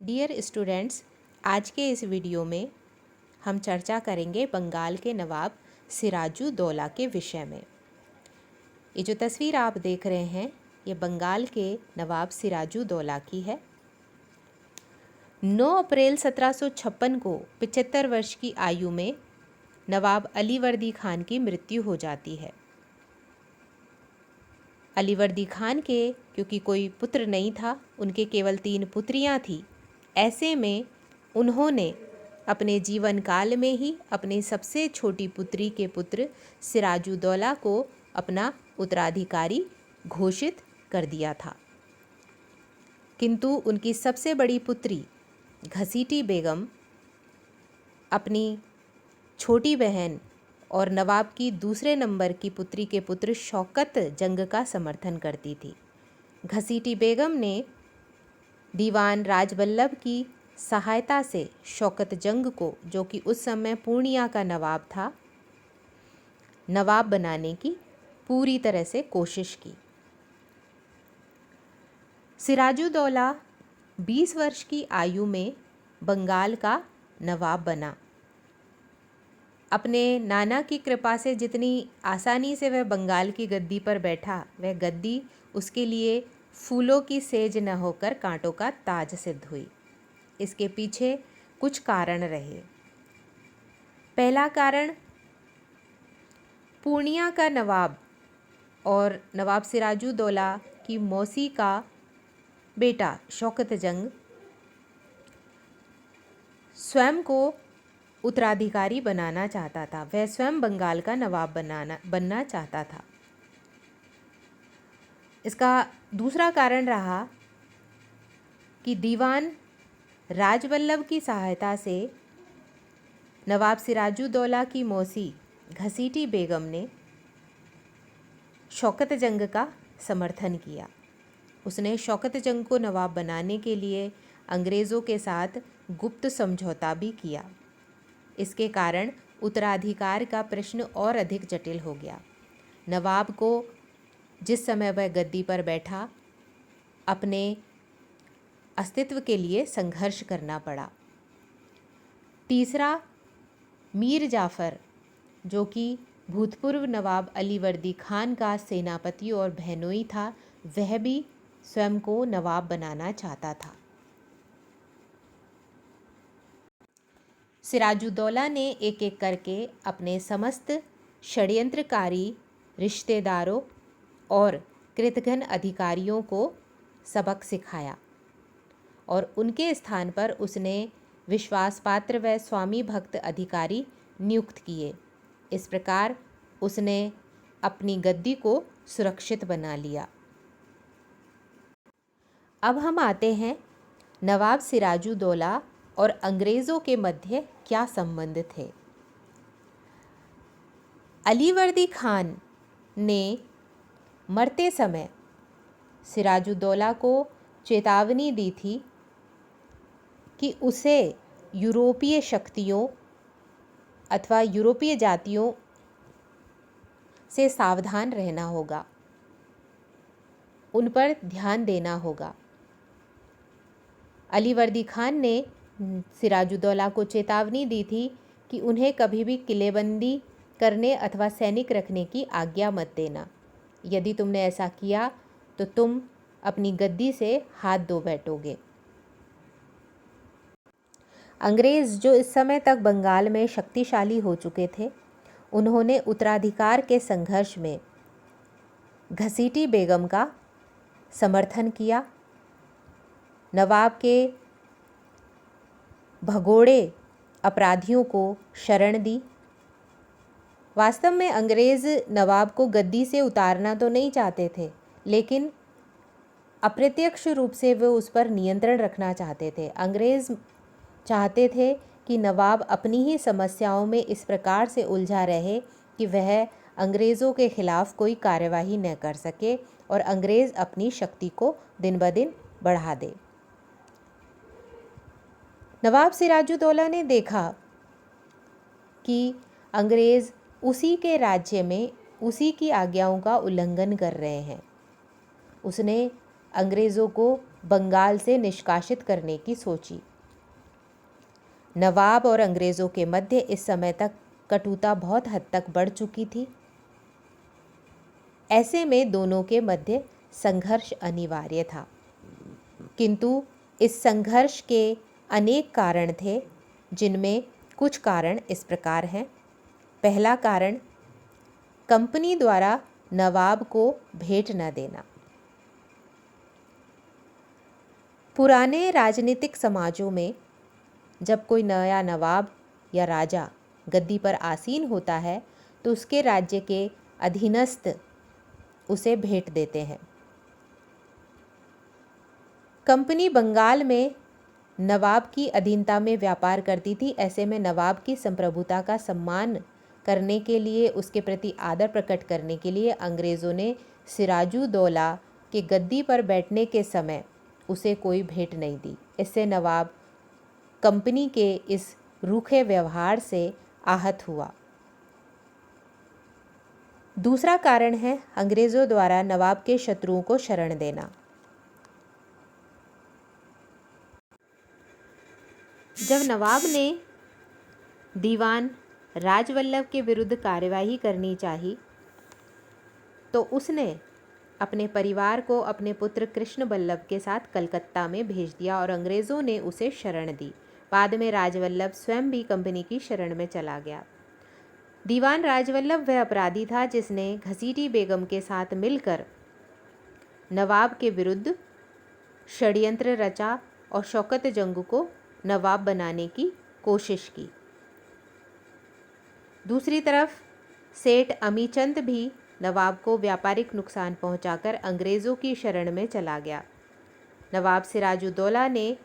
Dear students, आज के इस वीडियो में हम चर्चा करेंगे बंगाल के नवाब सिराजुद्दौला के विषय में। ये जो तस्वीर आप देख रहे हैं ये बंगाल के नवाब सिराजुद्दौला की है। 9 अप्रैल 1756 को 75 वर्ष की आयु में नवाब अलीवर्दी खान की मृत्यु हो जाती है। अलीवर्दी खान के क्योंकि कोई पुत्र नहीं था, उनके केवल 3 पुत्रियां थीं। ऐसे में उन्होंने अपने जीवन काल में ही अपनी सबसे छोटी पुत्री के पुत्र सिराजुद्दौला को अपना उत्तराधिकारी घोषित कर दिया था। किंतु उनकी सबसे बड़ी पुत्री घसीटी बेगम अपनी छोटी बहन और नवाब की दूसरे नंबर की पुत्री के पुत्र शौकत जंग का समर्थन करती थी। घसीटी बेगम ने दीवान राजबल्लभ की सहायता से शौकत जंग को, जो कि उस समय पूर्णिया का नवाब था, नवाब बनाने की पूरी तरह से कोशिश की। सिराजुद्दौला 20 वर्ष की आयु में बंगाल का नवाब बना। अपने नाना की कृपा से जितनी आसानी से वह बंगाल की गद्दी पर बैठा, वह गद्दी उसके लिए फूलों की सेज न होकर कांटों का ताज सिद्ध हुई। इसके पीछे कुछ कारण रहे। पहला कारण, पूर्णिया का नवाब और नवाब सिराजुद्दौला की मौसी का बेटा शौकत जंग स्वयं को उत्तराधिकारी बनाना चाहता था। वह स्वयं बंगाल का नवाब बनना चाहता था। इसका दूसरा कारण रहा कि दीवान राजबल्लभ की सहायता से नवाब सिराजुद्दौला की मौसी घसीटी बेगम ने शौकत जंग का समर्थन किया। उसने शौकत जंग को नवाब बनाने के लिए अंग्रेज़ों के साथ गुप्त समझौता भी किया। इसके कारण उत्तराधिकार का प्रश्न और अधिक जटिल हो गया। नवाब को जिस समय वह गद्दी पर बैठा, अपने अस्तित्व के लिए संघर्ष करना पड़ा। तीसरा, मीर जाफ़र, जो कि भूतपूर्व नवाब अलीवर्दी खान का सेनापति और बहनोई था, वह भी स्वयं को नवाब बनाना चाहता था। सिराजुद्दौला ने एक एक करके अपने समस्त षड्यंत्रकारी रिश्तेदारों और कृतघ्न अधिकारियों को सबक सिखाया और उनके स्थान पर उसने विश्वासपात्र व स्वामी भक्त अधिकारी नियुक्त किए। इस प्रकार उसने अपनी गद्दी को सुरक्षित बना लिया। अब हम आते हैं नवाब सिराजुद्दौला और अंग्रेज़ों के मध्य क्या संबंध थे। अलीवर्दी खान ने मरते समय सिराजुद्दौला को चेतावनी दी थी कि उसे यूरोपीय शक्तियों अथवा यूरोपीय जातियों से सावधान रहना होगा, उन पर ध्यान देना होगा। अलीवर्दी खान ने सिराजुद्दौला को चेतावनी दी थी कि उन्हें कभी भी किलेबंदी करने अथवा सैनिक रखने की आज्ञा मत देना। यदि तुमने ऐसा किया तो तुम अपनी गद्दी से हाथ धो बैठोगे। अंग्रेज़ जो इस समय तक बंगाल में शक्तिशाली हो चुके थे, उन्होंने उत्तराधिकार के संघर्ष में घसीटी बेगम का समर्थन किया। नवाब के भगोड़े अपराधियों को शरण दी। वास्तव में अंग्रेज़ नवाब को गद्दी से उतारना तो नहीं चाहते थे, लेकिन अप्रत्यक्ष रूप से वे उस पर नियंत्रण रखना चाहते थे। अंग्रेज़ चाहते थे कि नवाब अपनी ही समस्याओं में इस प्रकार से उलझा रहे कि वह अंग्रेज़ों के खिलाफ कोई कार्यवाही न कर सके और अंग्रेज़ अपनी शक्ति को दिन ब दिन बढ़ा दे। नवाब सिराजुद्दौला ने देखा कि अंग्रेज़ उसी के राज्य में उसी की आज्ञाओं का उल्लंघन कर रहे हैं। उसने अंग्रेज़ों को बंगाल से निष्कासित करने की सोची। नवाब और अंग्रेज़ों के मध्य इस समय तक कटुता बहुत हद तक बढ़ चुकी थी। ऐसे में दोनों के मध्य संघर्ष अनिवार्य था, किंतु इस संघर्ष के अनेक कारण थे, जिनमें कुछ कारण इस प्रकार हैं। पहला कारण, कंपनी द्वारा नवाब को भेंट न देना। पुराने राजनीतिक समाजों में जब कोई नया नवाब या राजा गद्दी पर आसीन होता है तो उसके राज्य के अधीनस्थ उसे भेंट देते हैं। कंपनी बंगाल में नवाब की अधीनता में व्यापार करती थी। ऐसे में नवाब की संप्रभुता का सम्मान करने के लिए, उसके प्रति आदर प्रकट करने के लिए अंग्रेज़ों ने सिराजुद्दौला के गद्दी पर बैठने के समय उसे कोई भेंट नहीं दी। इससे नवाब कंपनी के इस रूखे व्यवहार से आहत हुआ। दूसरा कारण है अंग्रेज़ों द्वारा नवाब के शत्रुओं को शरण देना। जब नवाब ने दीवान राजवल्लभ के विरुद्ध कार्यवाही करनी चाही तो उसने अपने परिवार को अपने पुत्र कृष्ण बल्लभ के साथ कलकत्ता में भेज दिया और अंग्रेज़ों ने उसे शरण दी। बाद में राजवल्लभ स्वयं भी कंपनी की शरण में चला गया। दीवान राजवल्लभ वह अपराधी था जिसने घसीटी बेगम के साथ मिलकर नवाब के विरुद्ध षड्यंत्र रचा और शौकत जंग को नवाब बनाने की कोशिश की। दूसरी तरफ सेठ अमीचंद भी नवाब को व्यापारिक नुकसान पहुंचाकर अंग्रेज़ों की शरण में चला गया। नवाब सिराजुद्दौला ने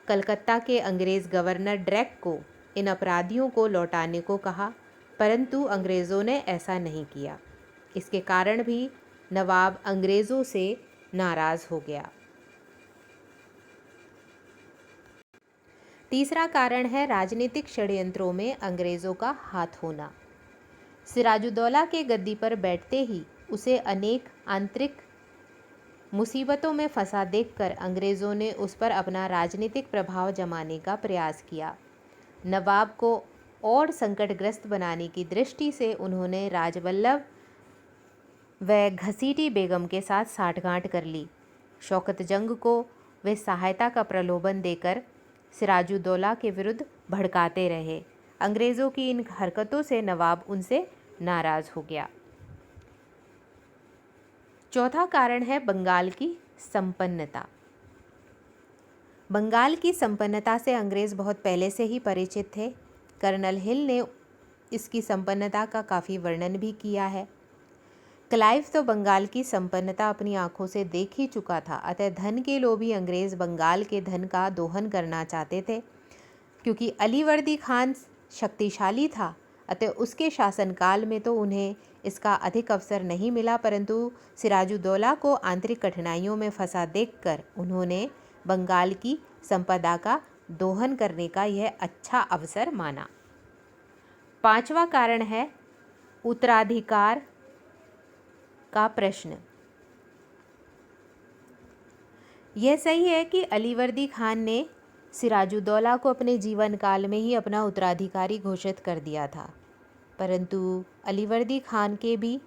कलकत्ता के अंग्रेज़ गवर्नर ड्रैक को इन अपराधियों को लौटाने को कहा, परंतु अंग्रेज़ों ने ऐसा नहीं किया। इसके कारण भी नवाब अंग्रेज़ों से नाराज़ हो गया। तीसरा कारण है राजनीतिक षड्यंत्रों में अंग्रेज़ों का हाथ होना। सिराजुद्दौला के गद्दी पर बैठते ही उसे अनेक आंतरिक मुसीबतों में फंसा देखकर अंग्रेज़ों ने उस पर अपना राजनीतिक प्रभाव जमाने का प्रयास किया। नवाब को और संकटग्रस्त बनाने की दृष्टि से उन्होंने राजवल्लभ व घसीटी बेगम के साथ साठगांठ कर ली। शौकत जंग को वे सहायता का प्रलोभन देकर सिराजुद्दौला के विरुद्ध भड़काते रहे। अंग्रेज़ों की इन हरकतों से नवाब उनसे नाराज़ हो गया। चौथा कारण है बंगाल की संपन्नता। बंगाल की संपन्नता से अंग्रेज़ बहुत पहले से ही परिचित थे। कर्नल हिल ने इसकी संपन्नता का काफ़ी वर्णन भी किया है। क्लाइव तो बंगाल की संपन्नता अपनी आंखों से देख ही चुका था, अतः धन के लोभी अंग्रेज़ बंगाल के धन का दोहन करना चाहते थे। क्योंकि अलीवर्दी खान शक्तिशाली था, अतः उसके शासनकाल में तो उन्हें इसका अधिक अवसर नहीं मिला, परंतु सिराजुद्दौला को आंतरिक कठिनाइयों में फंसा देखकर उन्होंने बंगाल की संपदा का दोहन करने का यह अच्छा अवसर माना। पांचवा कारण है उत्तराधिकार का प्रश्न। यह सही है कि अलीवर्दी खान ने सिराजुद्दौला को अपने जीवन काल में ही अपना उत्तराधिकारी घोषित कर दिया था, परंतु अलीवर्दी खान के भी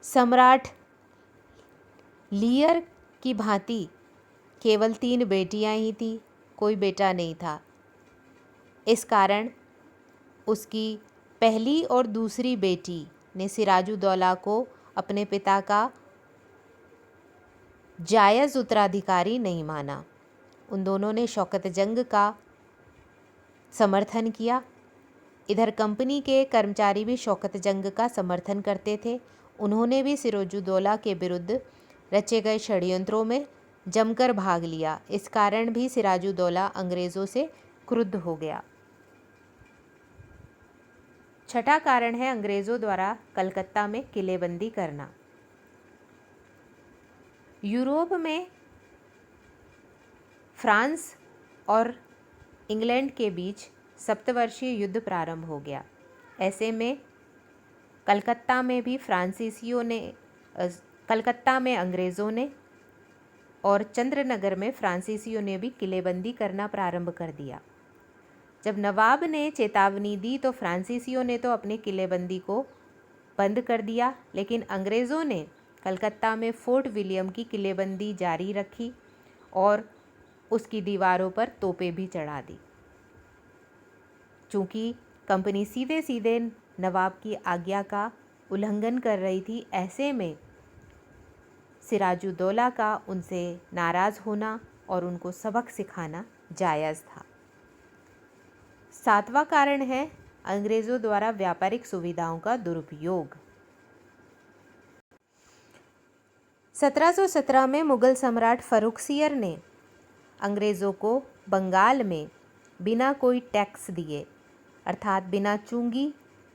सम्राट लियर की भांति केवल 3 बेटियां ही थी, कोई बेटा नहीं था। इस कारण उसकी पहली और दूसरी बेटी ने सिराजुद्दौला को अपने पिता का जायज़ उत्तराधिकारी नहीं माना। उन दोनों ने शौकत जंग का समर्थन किया। इधर कंपनी के कर्मचारी भी शौकत जंग का समर्थन करते थे। उन्होंने भी सिराजुद्दौला के विरुद्ध रचे गए षड्यंत्रों में जमकर भाग लिया। इस कारण भी सिराजुद्दौला अंग्रेज़ों से क्रुद्ध हो गया। छठा कारण है अंग्रेज़ों द्वारा कलकत्ता में किलेबंदी करना। यूरोप में फ्रांस और इंग्लैंड के बीच सप्तवर्षीय युद्ध प्रारंभ हो गया। ऐसे में कलकत्ता में अंग्रेज़ों ने और चंद्रनगर में फ्रांसीसियों ने भी किलेबंदी करना प्रारंभ कर दिया। जब नवाब ने चेतावनी दी तो फ्रांसीसियों ने तो अपने किलेबंदी को बंद कर दिया, लेकिन अंग्रेज़ों ने कलकत्ता में फोर्ट विलियम की किलेबंदी जारी रखी और उसकी दीवारों पर तोपें भी चढ़ा दी। चूँकि कंपनी सीधे सीधे नवाब की आज्ञा का उल्लंघन कर रही थी, ऐसे में सिराजुद्दौला का उनसे नाराज़ होना और उनको सबक सिखाना जायज़ था। 7वां कारण है अंग्रेज़ों द्वारा व्यापारिक सुविधाओं का दुरुपयोग। 1717 में मुगल सम्राट फ़र्रुखसियर ने अंग्रेज़ों को बंगाल में बिना कोई टैक्स दिए अर्थात बिना चुंगी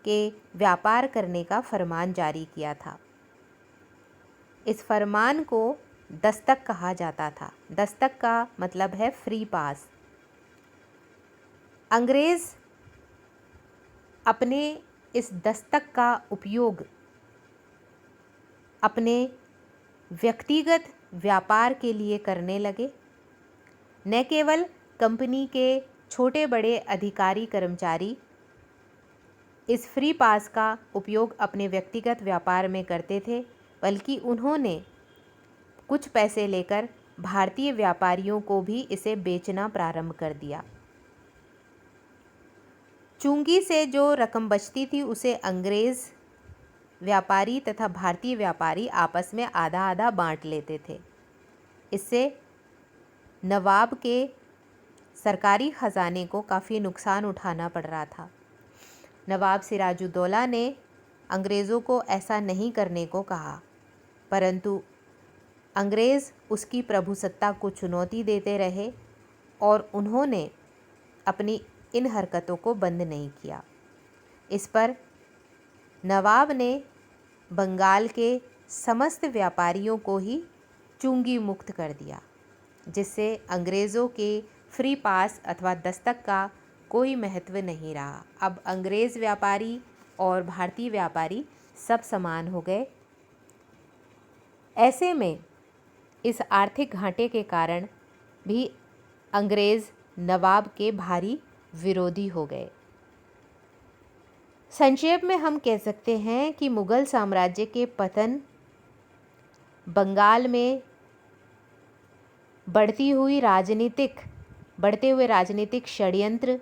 के व्यापार करने का फरमान जारी किया था। इस फरमान को दस्तक कहा जाता था। दस्तक का मतलब है फ्री पास। अंग्रेज़ अपने इस दस्तक का उपयोग अपने व्यक्तिगत व्यापार के लिए करने लगे। न केवल कंपनी के छोटे बड़े अधिकारी कर्मचारी इस फ्री पास का उपयोग अपने व्यक्तिगत व्यापार में करते थे, बल्कि उन्होंने कुछ पैसे लेकर भारतीय व्यापारियों को भी इसे बेचना प्रारंभ कर दिया। चुंगी से जो रकम बचती थी उसे अंग्रेज़ व्यापारी तथा भारतीय व्यापारी आपस में आधा आधा बांट लेते थे। इससे नवाब के सरकारी ख़जाने को काफ़ी नुकसान उठाना पड़ रहा था। नवाब सिराजुद्दौला ने अंग्रेज़ों को ऐसा नहीं करने को कहा, परंतु अंग्रेज़ उसकी प्रभुसत्ता को चुनौती देते रहे और उन्होंने अपनी इन हरकतों को बंद नहीं किया। इस पर नवाब ने बंगाल के समस्त व्यापारियों को ही चुंगी मुक्त कर दिया, जिससे अंग्रेज़ों के फ्री पास अथवा दस्तक का कोई महत्व नहीं रहा। अब अंग्रेज़ व्यापारी और भारतीय व्यापारी सब समान हो गए। ऐसे में इस आर्थिक घाटे के कारण भी अंग्रेज़ नवाब के भारी विरोधी हो गए। संक्षेप में हम कह सकते हैं कि मुग़ल साम्राज्य के पतन, बंगाल में बढ़ते हुए राजनीतिक षड्यंत्र,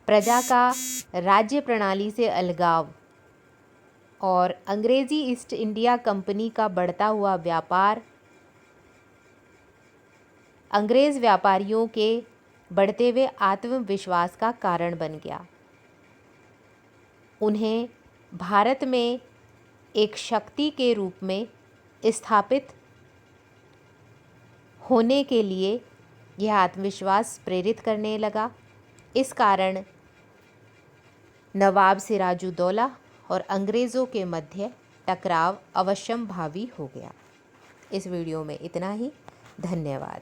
प्रजा का राज्य प्रणाली से अलगाव और अंग्रेज़ी ईस्ट इंडिया कंपनी का बढ़ता हुआ व्यापार अंग्रेज़ व्यापारियों के बढ़ते हुए आत्मविश्वास का कारण बन गया। उन्हें भारत में एक शक्ति के रूप में स्थापित होने के लिए यह आत्मविश्वास प्रेरित करने लगा। इस कारण नवाब सिराजुद्दौला और अंग्रेज़ों के मध्य टकराव अवश्यंभावी हो गया। इस वीडियो में इतना ही। धन्यवाद।